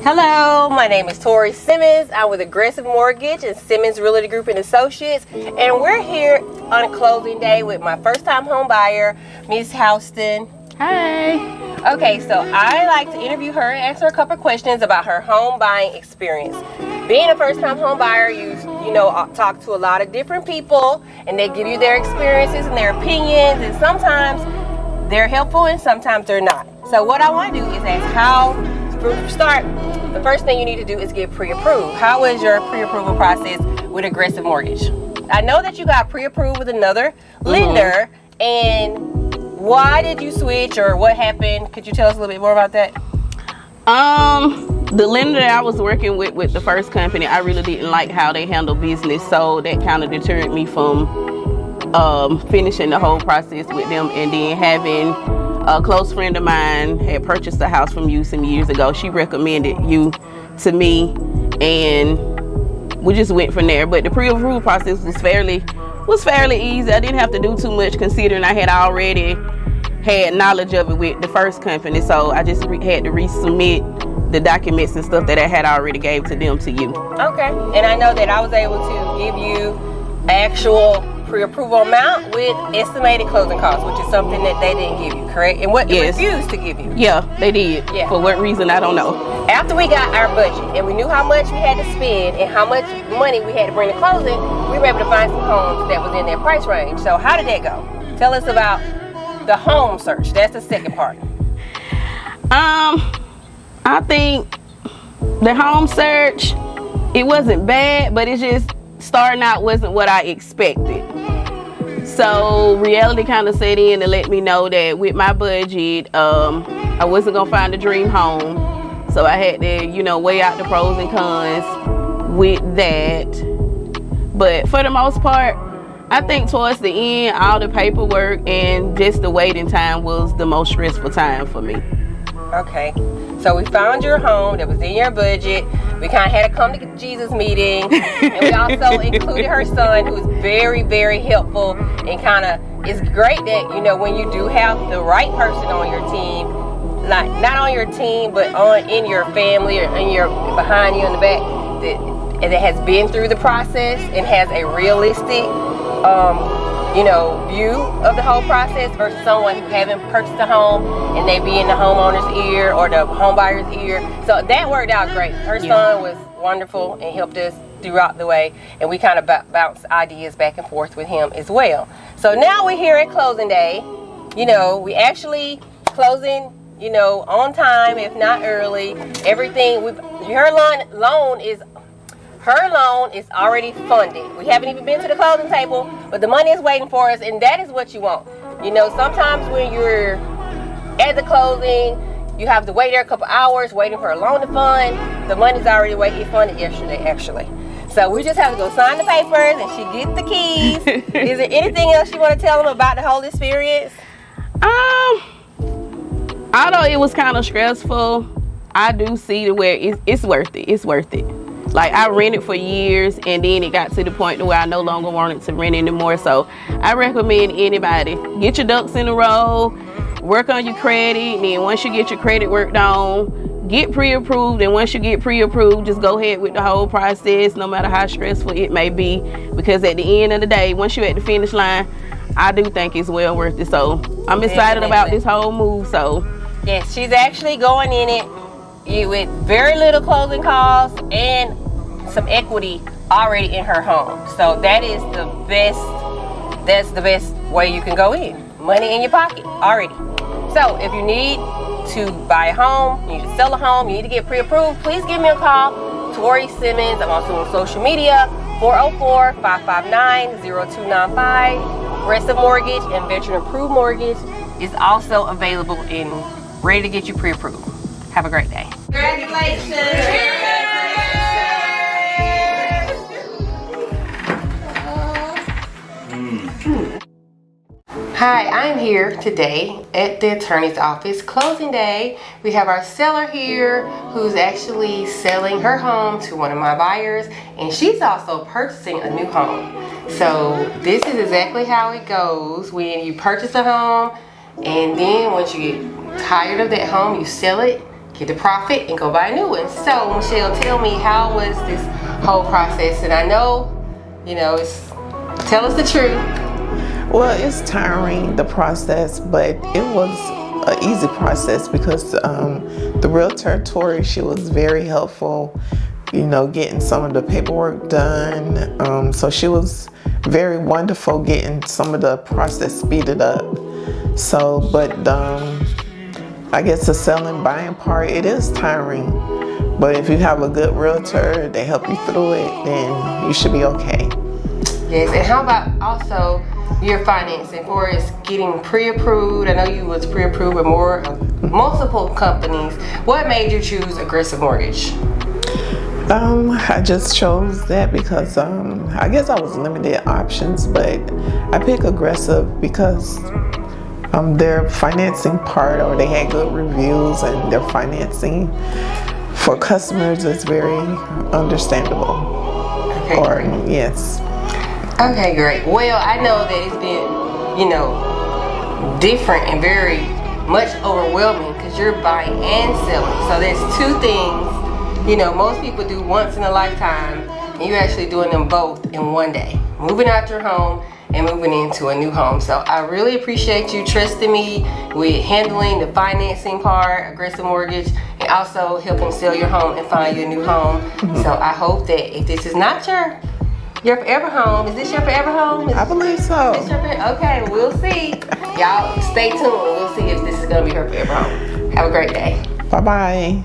Hello, my name is Tori Simmons. I'm with Aggressive Mortgage and Simmons Realty Group and Associates, and we're here on a closing day with my first-time home buyer, Ms. Houston. Hi. Okay, so I like to interview her and answer a couple of questions about her home buying experience. Being a first-time home buyer, you talk to a lot of different people, and they give you their experiences and their opinions, and sometimes they're helpful and sometimes they're not. So what I want to do is ask how, to start, the first thing you need to do is get pre-approved. How is your pre-approval process with Aggressive Mortgage? I know that you got pre-approved with another lender, and why did you switch, or what happened? Could you tell us a little bit more about that? The lender that I was working with the first company, I really didn't like how they handle business, so that kind of deterred me from finishing the whole process with them. And then having a close friend of mine had purchased a house from you some years ago. She recommended you to me, and we just went from there. But the pre-approval process was fairly easy. I didn't have to do too much, considering I had already had knowledge of it with the first company. So I just had to resubmit the documents and stuff that I had already gave to them to you. Okay, and I know that I was able to give you actual pre-approval amount with estimated closing costs, which is something that they didn't give you, correct? And what they refused to give you. Yeah, they did. Yeah. For what reason, I don't know. After we got our budget and we knew how much we had to spend and how much money we had to bring to closing, we were able to find some homes that was in their price range. So how did that go? Tell us about the home search. That's the second part. I think the home search, it wasn't bad, but it just starting out wasn't what I expected. So Realty kind of set in to let me know that with my budget, I wasn't gonna find a dream home. So I had to, weigh out the pros and cons with that. But for the most part, I think towards the end, all the paperwork and just the waiting time was the most stressful time for me. Okay, so we found your home that was in your budget. We kind of had a come to Jesus meeting, and we also included her son, who is very, very helpful, and kind of, it's great that, when you do have the right person on your team, not on your team, but in your family or behind you in the back, that has been through the process and has a realistic view of the whole process versus someone who haven't purchased a home and they be in the homeowner's ear or the home buyer's ear. So that worked out great. Her son was wonderful and helped us throughout the way, and we kind of bounced ideas back and forth with him as well. So now we're here at closing day. We actually closing, on time, if not early. Everything, her loan is already funded. We haven't even been to the closing table, but the money is waiting for us, and that is what you want. Sometimes when you're at the closing, you have to wait there a couple hours waiting for a loan to fund. The money's already funded yesterday, actually. So we just have to go sign the papers, and she gets the keys. Is there anything else you want to tell them about the whole experience? Although it was kind of stressful, I do see where it's worth it. It's worth it. Like, I rented for years, and then it got to the point where I no longer wanted to rent anymore. So I recommend anybody, get your ducks in a row, work on your credit, and then once you get your credit worked on, get pre-approved. And once you get pre-approved, just go ahead with the whole process, no matter how stressful it may be, because at the end of the day, once you're at the finish line, I do think it's well worth it. So I'm excited about this whole move. So yes, she's actually going in it with very little closing costs and some equity already in her home. So that is the best. That's the best way you can go in. Money in your pocket already. So if you need to buy a home, you need to sell a home, you need to get pre-approved, please give me a call. Tori Simmons. I'm also on social media. 404-559-0295. Aggressive Mortgage and Veteran Approved Mortgage is also available and ready to get you pre-approved. Have a great day. Congratulations. Hi, I'm here today at the attorney's office, closing day. We have our seller here who's actually selling her home to one of my buyers, and she's also purchasing a new home. So this is exactly how it goes when you purchase a home, and then once you get tired of that home, you sell it, get the profit, and go buy a new one. So, Michelle, tell me, how was this whole process? And I know, tell us the truth. Well, it's tiring, the process, but it was an easy process because the realtor, Tori, she was very helpful, getting some of the paperwork done. So she was very wonderful getting some of the process speeded up. So, but I guess the selling, buying part, it is tiring. But if you have a good realtor, they help you through it, then you should be okay. Yes, and how about also your financing for as getting pre-approved? I know you was pre-approved with multiple companies. What made you choose Aggressive Mortgage? I just chose that because I guess I was limited options, but I picked Aggressive because their financing part, or they had good reviews, and their financing for customers is very understandable. Okay. Yes. Okay, great. Well, I know that it's been, different and very much overwhelming because you're buying and selling. So there's two things, most people do once in a lifetime, and you're actually doing them both in one day. Moving out your home and moving into a new home. So I really appreciate you trusting me with handling the financing part, Aggressive Mortgage, and also helping sell your home and find you a new home. Mm-hmm. So I hope that if this is not your forever home, is this your forever home? I believe so. Okay, we'll see. Y'all stay tuned. We'll see if this is going to be her forever home. Have a great day. Bye-bye.